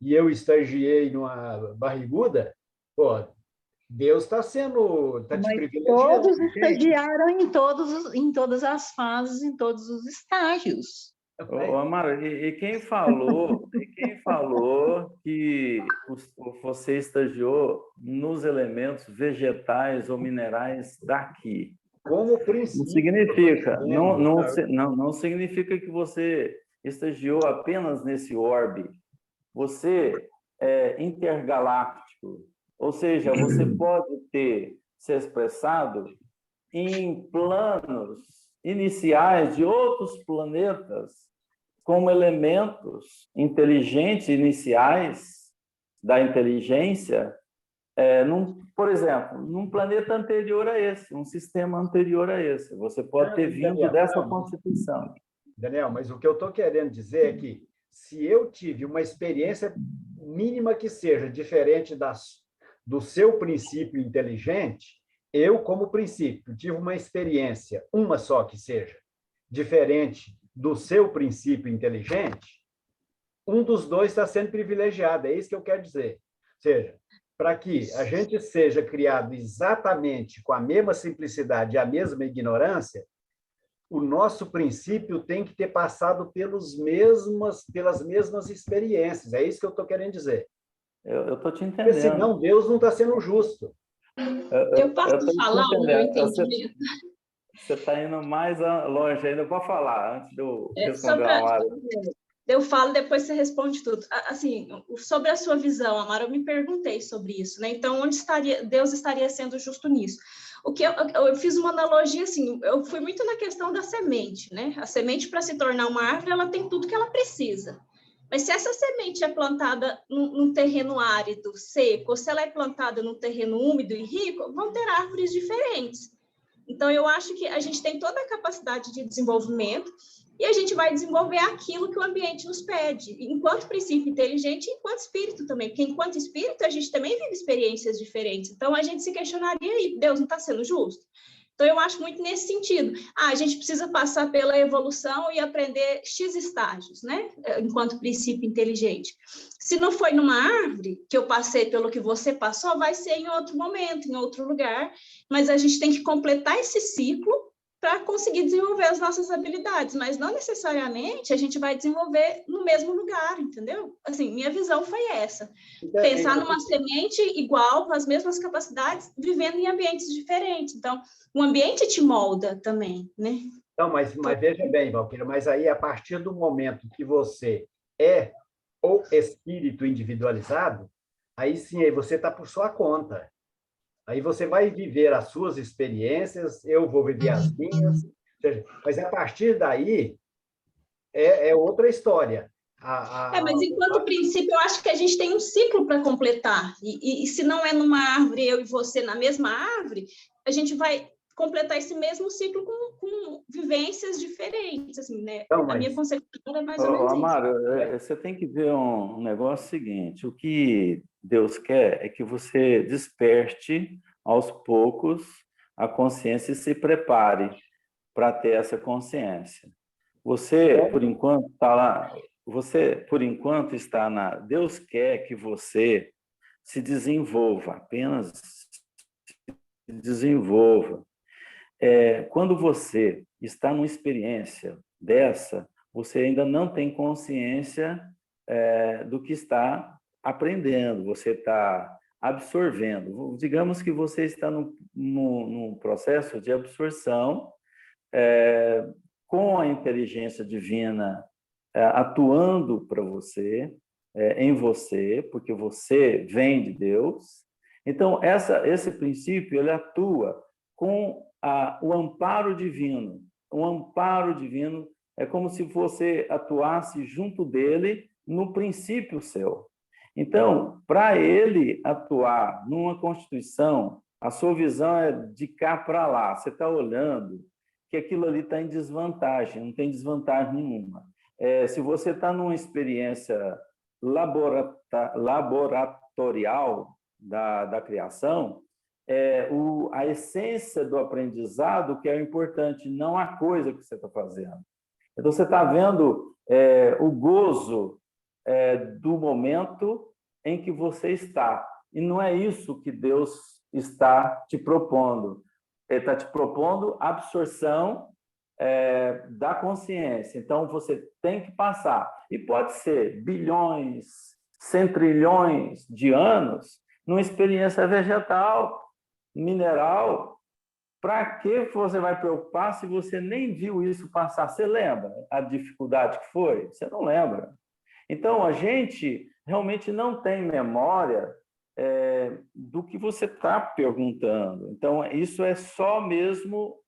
e eu estagiei numa barriguda, Deus está te privilegiando. Todos estagiaram em todas as fases, em todos os estágios. Amaro, e quem falou que você estagiou nos elementos vegetais ou minerais daqui? Como princípio. Não significa, não significa que você estagiou apenas nesse orbe. Você é intergaláctico, ou seja, você pode ter se expressado em planos iniciais de outros planetas como elementos inteligentes iniciais da inteligência, por exemplo, num planeta anterior a esse, um sistema anterior a esse. Você pode ter vindo dessa constituição. Daniel, mas o que eu estou querendo dizer é que se eu tive uma experiência mínima que seja diferente do seu princípio inteligente, eu, como princípio, tive uma experiência, uma só que seja, diferente do seu princípio inteligente, um dos dois está sendo privilegiado, é isso que eu quero dizer. Ou seja, para que a gente seja criado exatamente com a mesma simplicidade e a mesma ignorância, o nosso princípio tem que ter passado pelas mesmas experiências. É isso que eu estou querendo dizer. Eu estou te entendendo. Porque senão Deus não está sendo justo. Eu posso falar o meu entendimento? Você está indo mais longe ainda. Pode falar, antes de eu responder a Amaro. Eu falo, depois você responde tudo. Assim, sobre a sua visão, Amaro, eu me perguntei sobre isso, né? Então, onde Deus estaria sendo justo nisso? O que eu fiz uma analogia, assim, eu fui muito na questão da semente, né? A semente, para se tornar uma árvore, ela tem tudo que ela precisa. Mas se essa semente é plantada num terreno árido, seco, ou se ela é plantada num terreno úmido e rico, vão ter árvores diferentes. Então, eu acho que a gente tem toda a capacidade de desenvolvimento e a gente vai desenvolver aquilo que o ambiente nos pede, enquanto princípio inteligente e enquanto espírito também, porque enquanto espírito a gente também vive experiências diferentes. Então, a gente se questionaria aí, Deus não está sendo justo? Então, eu acho muito nesse sentido. A gente precisa passar pela evolução e aprender X estágios, né? Enquanto princípio inteligente. Se não foi numa árvore, que eu passei pelo que você passou, vai ser em outro momento, em outro lugar, mas a gente tem que completar esse ciclo para conseguir desenvolver as nossas habilidades, mas não necessariamente a gente vai desenvolver no mesmo lugar, entendeu? Assim, minha visão foi essa. Pensar numa semente igual, com as mesmas capacidades, vivendo em ambientes diferentes. Então, o ambiente te molda também, né? Não, mas veja bem, Valquíria, mas aí, a partir do momento que você é o espírito individualizado, aí sim, aí você está por sua conta. Aí você vai viver as suas experiências, eu vou viver as minhas, mas a partir daí é outra história. Mas enquanto princípio, eu acho que a gente tem um ciclo para completar. E se não é numa árvore, eu e você na mesma árvore, a gente vai completar esse mesmo ciclo com vivências diferentes, assim, né? Então, A minha concepção é mais ou menos Amaro, isso. você tem que ver um negócio seguinte: o que Deus quer é que você desperte aos poucos a consciência e se prepare para ter essa consciência. Você, por enquanto, está lá. Você, por enquanto, está na. Deus quer que você se desenvolva, apenas se desenvolva. Quando você está numa experiência dessa, você ainda não tem consciência do que está aprendendo, você está absorvendo. Digamos que você está num processo de absorção com a inteligência divina atuando para você, em você, porque você vem de Deus. Então, esse princípio, ele atua com o amparo divino. O amparo divino é como se você atuasse junto dele no princípio seu. Então, para ele atuar numa constituição, a sua visão é de cá para lá. Você está olhando que aquilo ali está em desvantagem, não tem desvantagem nenhuma. Se você está numa experiência laboratorial da criação, a essência do aprendizado que é o importante, não a coisa que você está fazendo. Então, você está vendo o gozo do momento em que você está. E não é isso que Deus está te propondo. Ele está te propondo absorção da consciência. Então, você tem que passar. E pode ser bilhões, centrilhões de anos numa experiência vegetal, mineral. Para que você vai preocupar se você nem viu isso passar? Você lembra a dificuldade que foi? Você não lembra. Então, a gente realmente não tem memória do que você está perguntando. Então, isso é só mesmo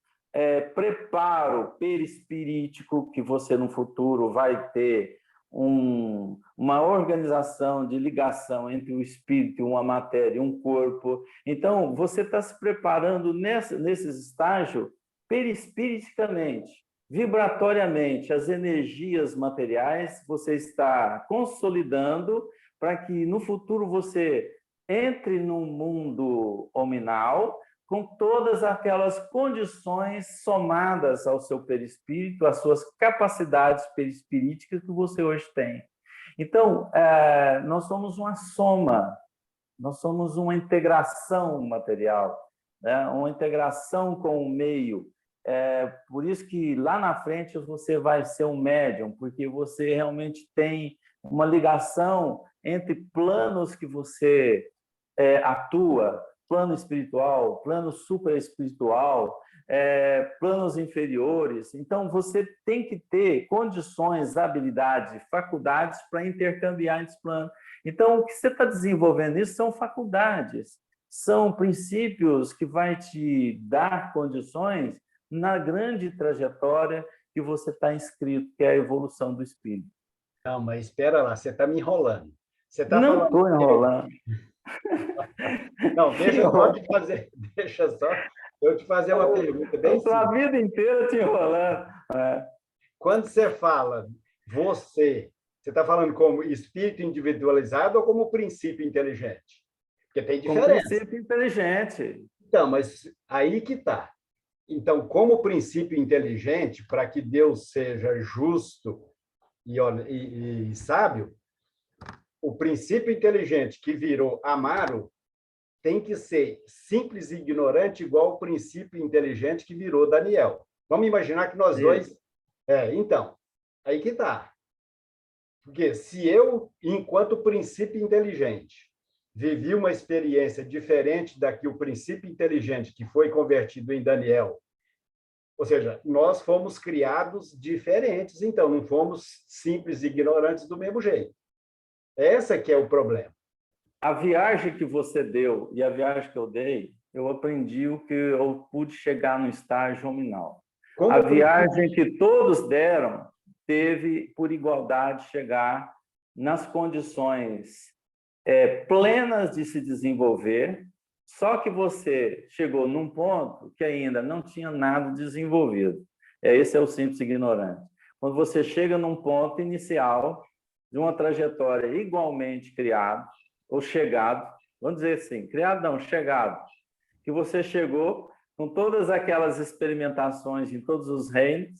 preparo perispirítico que você, no futuro, vai ter uma organização de ligação entre o espírito, uma matéria e um corpo. Então, você está se preparando nesses estágios perispiriticamente, vibratoriamente, as energias materiais você está consolidando para que, no futuro, você entre no mundo hominal com todas aquelas condições somadas ao seu perispírito, às suas capacidades perispiríticas que você hoje tem. Então, nós somos uma soma, nós somos uma integração material, né? Uma integração com o meio. Por isso que lá na frente você vai ser um médium, porque você realmente tem uma ligação entre planos que você atua, plano espiritual, plano superespiritual, planos inferiores. Então, você tem que ter condições, habilidades, faculdades para intercambiar esses planos. Então, o que você está desenvolvendo isso são faculdades, são princípios que vai te dar condições na grande trajetória que você está inscrito, que é a evolução do espírito. Não, mas espera lá, você está me enrolando. Você está não estou enrolando. Não, deixa só eu te fazer uma pergunta bem simples. A vida inteira te enrolando. Quando você fala você está falando como espírito individualizado ou como princípio inteligente? Porque tem diferença. Como princípio inteligente. Então, mas aí que está. Então, como princípio inteligente, para que Deus seja justo e sábio, o princípio inteligente que virou Amaro tem que ser simples e ignorante igual o princípio inteligente que virou Daniel. Vamos imaginar que nós dois... Então, aí que está. Porque se eu, enquanto princípio inteligente, vivi uma experiência diferente da que o princípio inteligente que foi convertido em Daniel, ou seja, nós fomos criados diferentes, então não fomos simples e ignorantes do mesmo jeito. Essa que é o problema. A viagem que você deu e a viagem que eu dei, eu aprendi o que eu pude chegar no estágio nominal. A viagem que todos deram teve, por igualdade, chegar nas condições plenas de se desenvolver, só que você chegou num ponto que ainda não tinha nada desenvolvido. Esse é o simples ignorante. Quando você chega num ponto inicial de uma trajetória igualmente criado ou chegado, vamos dizer assim, criado não, chegado, que você chegou com todas aquelas experimentações em todos os reinos,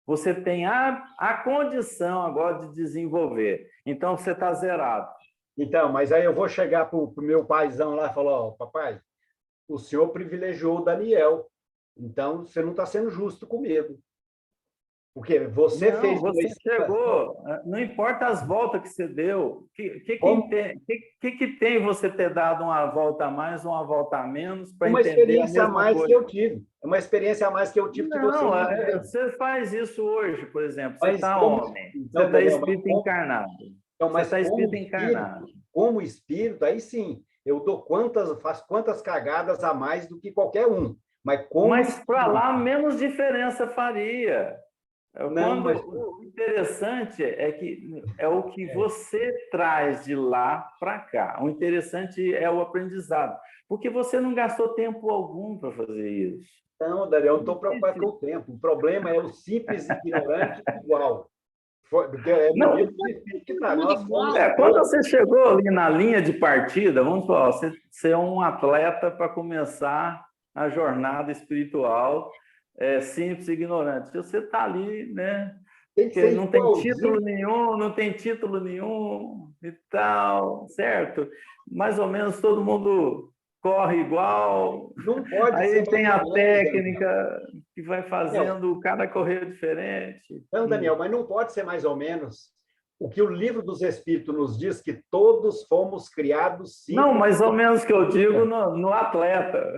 você tem a condição agora de desenvolver. Então, você está zerado. Então, mas aí eu vou chegar para o meu paizão lá e falar, ó, papai, o senhor privilegiou o Daniel, então você não está sendo justo comigo. Porque você não, fez... Você chegou, não importa as voltas que você deu, que tem você ter dado uma volta a mais, uma volta a menos, para entender experiência a a mais coisa. que eu tive. É uma experiência a mais que eu tive que você não teve. Você faz isso hoje, por exemplo. Você Mas está como... homem, Então, você está Daniel, espírito como... encarnado. Então, mas você está espírito encarnado. Como espírito, aí sim, eu dou faço quantas cagadas a mais do que qualquer um. Mas para lá menos diferença faria. Não, mas... O interessante é que é o que você traz de lá para cá. O interessante é o aprendizado, porque você não gastou tempo algum para fazer isso. Não, Daniel, eu não estou preocupado com o tempo. O problema é o simples ignorante igual. Porque no livro que está. Quando você chegou ali na linha de partida, vamos falar, você é um atleta para começar a jornada espiritual, simples e ignorante. Você está ali, né? Porque não tem título nenhum e tal, certo? Mais ou menos todo mundo corre igual. Não pode aí ser tem a técnica que vai fazendo cada correr diferente. Não, Daniel, mas não pode ser mais ou menos o que o livro dos Espíritos nos diz, que todos fomos criados simples. Não, mais ou menos que eu digo no atleta.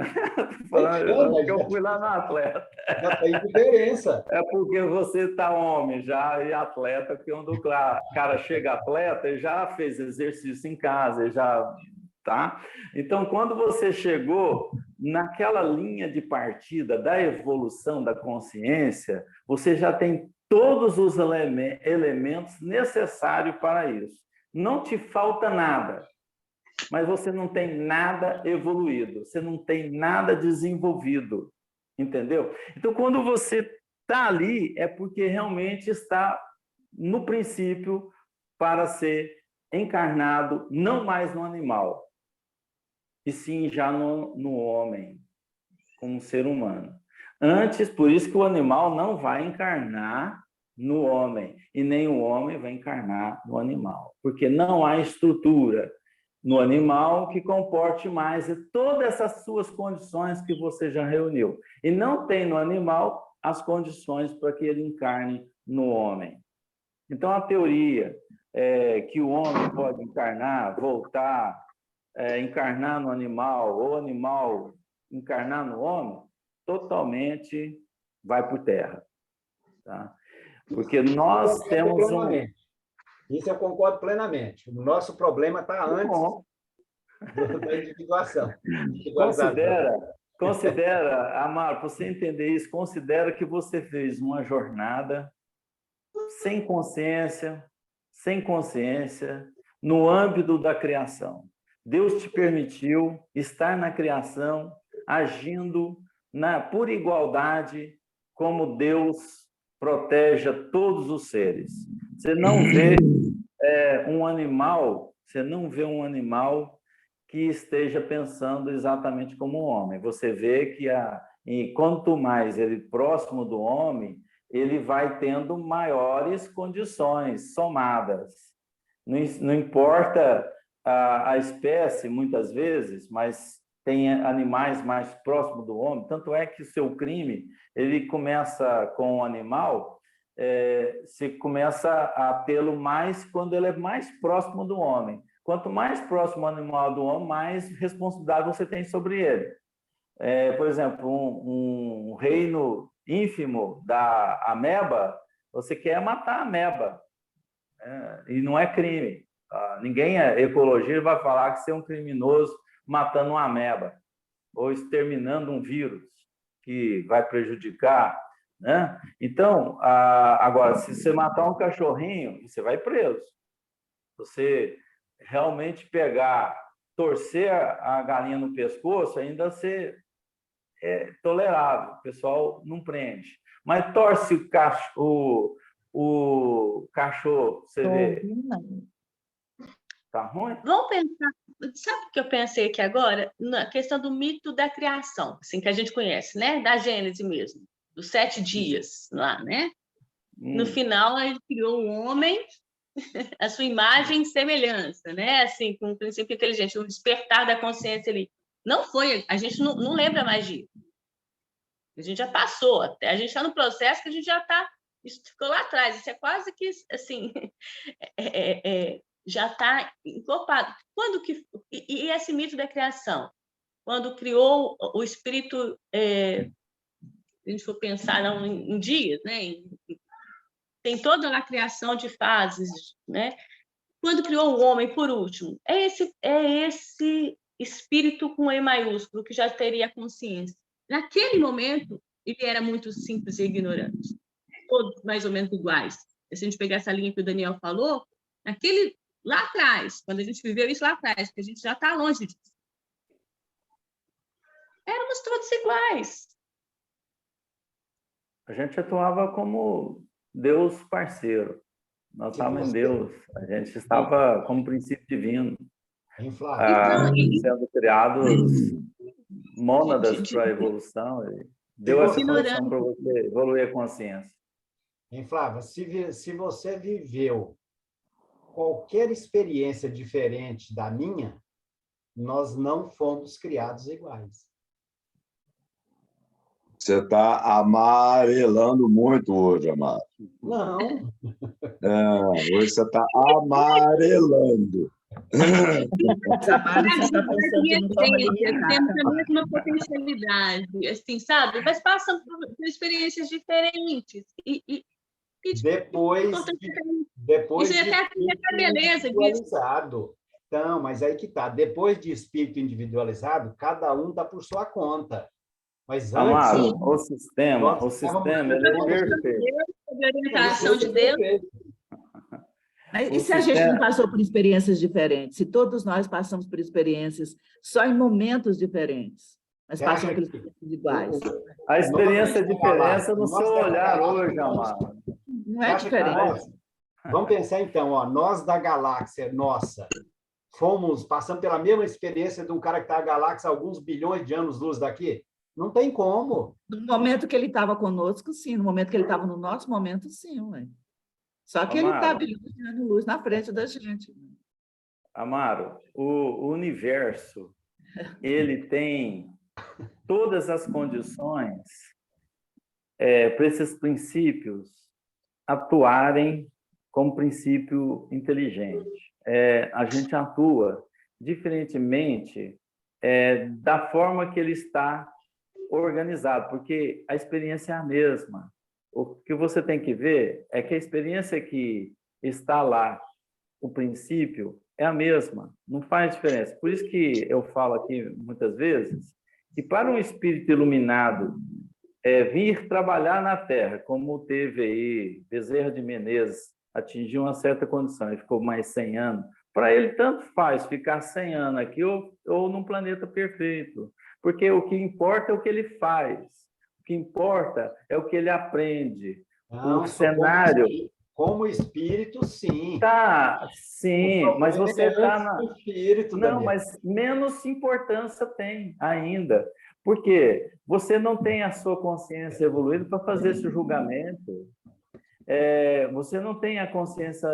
Eu fui lá no atleta. Já tem diferença. É porque você está homem já e atleta, porque quando o cara chega atleta, ele já fez exercício em casa, ele já... Tá? Então, quando você chegou naquela linha de partida da evolução da consciência, você já tem todos os elementos necessários para isso. Não te falta nada, mas você não tem nada evoluído, você não tem nada desenvolvido, entendeu? Então, quando você está ali, é porque realmente está no princípio para ser encarnado, não mais no animal, e sim já no homem, como ser humano. Antes, por isso que o animal não vai encarnar no homem, e nem o homem vai encarnar no animal, porque não há estrutura no animal que comporte mais todas essas suas condições que você já reuniu. E não tem no animal as condições para que ele encarne no homem. Então, a teoria que o homem pode encarnar, voltar, encarnar no animal, ou animal encarnar no homem, totalmente vai por terra. Tá? Porque nós temos Isso eu concordo plenamente. O nosso problema está antes da individuação. Considera, Amaro, para você entender isso, considera que você fez uma jornada sem consciência, no âmbito da criação. Deus te permitiu estar na criação, agindo por igualdade, como Deus protege a todos os seres. Você não vê um animal que esteja pensando exatamente como um homem. Você vê que e quanto mais ele próximo do homem, ele vai tendo maiores condições somadas. Não importa a espécie, muitas vezes, mas tem animais mais próximos do homem, tanto é que o seu crime, ele começa com o animal, você começa a tê-lo mais quando ele é mais próximo do homem. Quanto mais próximo o animal do homem, mais responsabilidade você tem sobre ele. Por exemplo, um reino ínfimo da ameba, você quer matar a ameba, e não é crime. Ninguém, ecologia, vai falar que você é um criminoso matando uma ameba ou exterminando um vírus que vai prejudicar, né? Então, agora, se você matar um cachorrinho, você vai preso. Você realmente torcer a galinha no pescoço, ainda é tolerável, o pessoal não prende. Mas torce o cachorro, você vê. Tá ruim? Vamos pensar, sabe o que eu pensei aqui agora? Na questão do mito da criação, assim, que a gente conhece, né? Da Gênese mesmo, dos 7 dias lá, né? No final, ele criou o homem, a sua imagem e semelhança, né? Assim, com um princípio inteligente, o despertar da consciência ali. Não foi, a gente não lembra mais disso. A gente já passou, até a gente está no processo que a gente já está, isso ficou lá atrás, isso é quase que, assim, já está encorpado. E esse mito da criação? Quando criou o espírito, se a gente for pensar não, em dias, né? Tem toda a criação de fases, né? Quando criou o homem, por último, é esse espírito com E maiúsculo que já teria consciência. Naquele momento, ele era muito simples e ignorante, todos mais ou menos iguais. Se a gente pegar essa linha que o Daniel falou, lá atrás, quando a gente viveu isso lá atrás, porque a gente já está longe disso, éramos todos iguais. A gente atuava como Deus parceiro. Nós estávamos em Deus. A gente estava como princípio divino. Sendo criados mônadas para a evolução. Deu essa condição para você evoluir a consciência. Flávia, se você viveu qualquer experiência diferente da minha, nós não fomos criados iguais. Você está amarelando muito hoje, Amado. Não. Hoje você está amarelando. Temos a mesma potencialidade, assim, sabe? Mas passam por experiências diferentes. Depois isso é até a beleza individualizado. Então, mas aí que tá. Depois de espírito individualizado, cada um está por sua conta. Mas antes, Amado, o sistema ele é perfeito. A orientação de Deus. E se a gente não passou por experiências diferentes? Se todos nós passamos por experiências só em momentos diferentes, mas passamos por experiências iguais. A experiência é diferença no seu olhar hoje, Amado. Não é diferente. Vamos pensar então, nós da galáxia nossa passamos pela mesma experiência de um cara que está na galáxia há alguns bilhões de anos-luz daqui? Não tem como. No momento que ele estava conosco, sim. No momento que ele estava no nosso momento, sim. Ué. Só que ele está bilhões de anos-luz na frente da gente. Amaro, o universo, ele tem todas as condições para esses princípios atuarem como princípio inteligente. A gente atua diferentemente da forma que ele está organizado, porque a experiência é a mesma. O que você tem que ver é que a experiência que está lá, o princípio, é a mesma, não faz diferença. Por isso que eu falo aqui muitas vezes que para um espírito iluminado vir trabalhar na Terra, como teve aí Bezerra de Menezes, atingiu uma certa condição e ficou mais 100 anos, para ele tanto faz ficar 100 anos aqui ou num planeta perfeito, porque o que importa é o que ele faz, o que importa é o que ele aprende. Não, o cenário... Como espírito, sim. Tá, sim, mas você está na... espírito, não, Daniel. mas menos importância tem ainda, porque você não tem a sua consciência evoluída para fazer esse julgamento. você não tem a consciência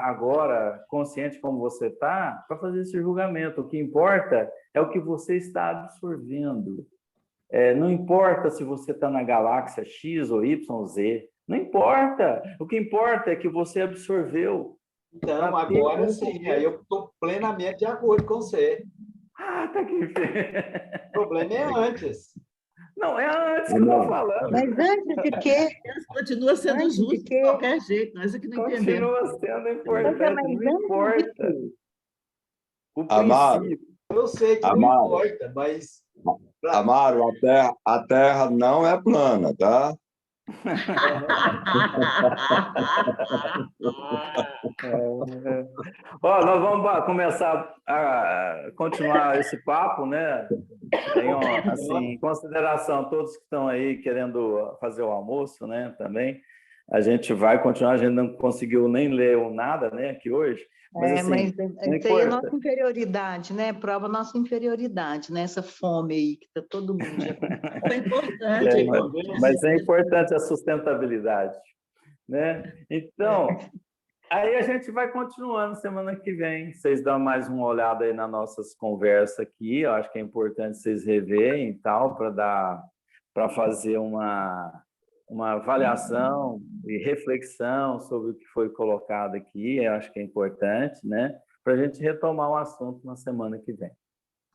agora, consciente como você está, para fazer esse julgamento. O que importa é o que você está absorvendo. Não importa se você está na galáxia X ou Y, Z. Não importa. O que importa é que você absorveu. Então, agora sim, aí eu estou plenamente de acordo com você. Ah, tá aqui. O problema é antes. Não, é antes que eu estou falando. Mas antes de quê? Deus continua sendo Antes de justo de quê? qualquer jeito, nós é que não entendemos. Continua sendo importante, Mas não antes de importa. quê? O Amado, princípio. Eu sei que não Amado. importa, mas... Amaro, a Terra não é plana, tá? Ó, nós vamos começar a continuar esse papo, né? Tenham, assim, em consideração todos que estão aí querendo fazer o almoço, né? Também a gente vai continuar. A gente não conseguiu nem ler o nada, né? Aqui hoje. Mas, assim, Mas não isso aí é importa. nossa inferioridade, né? Prova nossa inferioridade, né? Essa fome aí que está todo mundo já com É importante. Mas é importante a sustentabilidade, né? Então, aí a gente vai continuando semana que vem. Vocês dão mais uma olhada aí nas nossas conversas aqui. Eu acho que é importante vocês reverem e tal, para fazer uma avaliação e reflexão sobre o que foi colocado aqui. Eu acho que é importante, né? Para a gente retomar o assunto na semana que vem.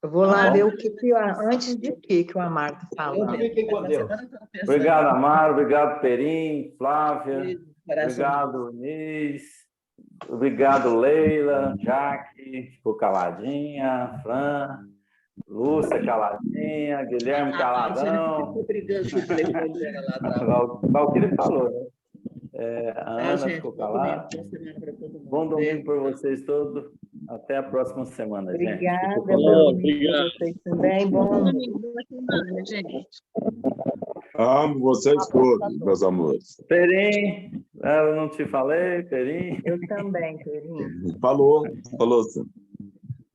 Eu vou lá Tá bom? ver antes de que o Amaro está falando. Fiquem com Deus. Obrigado, Amaro. Obrigado, Perim, Flávia. Coração. Obrigado, Inês. Obrigado, Leila, Jaque, ficou caladinha, Fran, Lúcia caladinha, Guilherme caladão. Ficou brigando com o telefone dela lá atrás. Valquíria falou, né? A Ana gente, ficou bom calada. domingo, boa semana para todo mundo. Bom domingo para vocês todos. Até a próxima semana, gente. Obrigada, Fico com bom Deus. domingo para vocês também. Bom Domingo, boa semana, gente. Amo vocês todos, meus amores. Perim, eu não te falei, Perim. Eu também, querido. Falou, sim.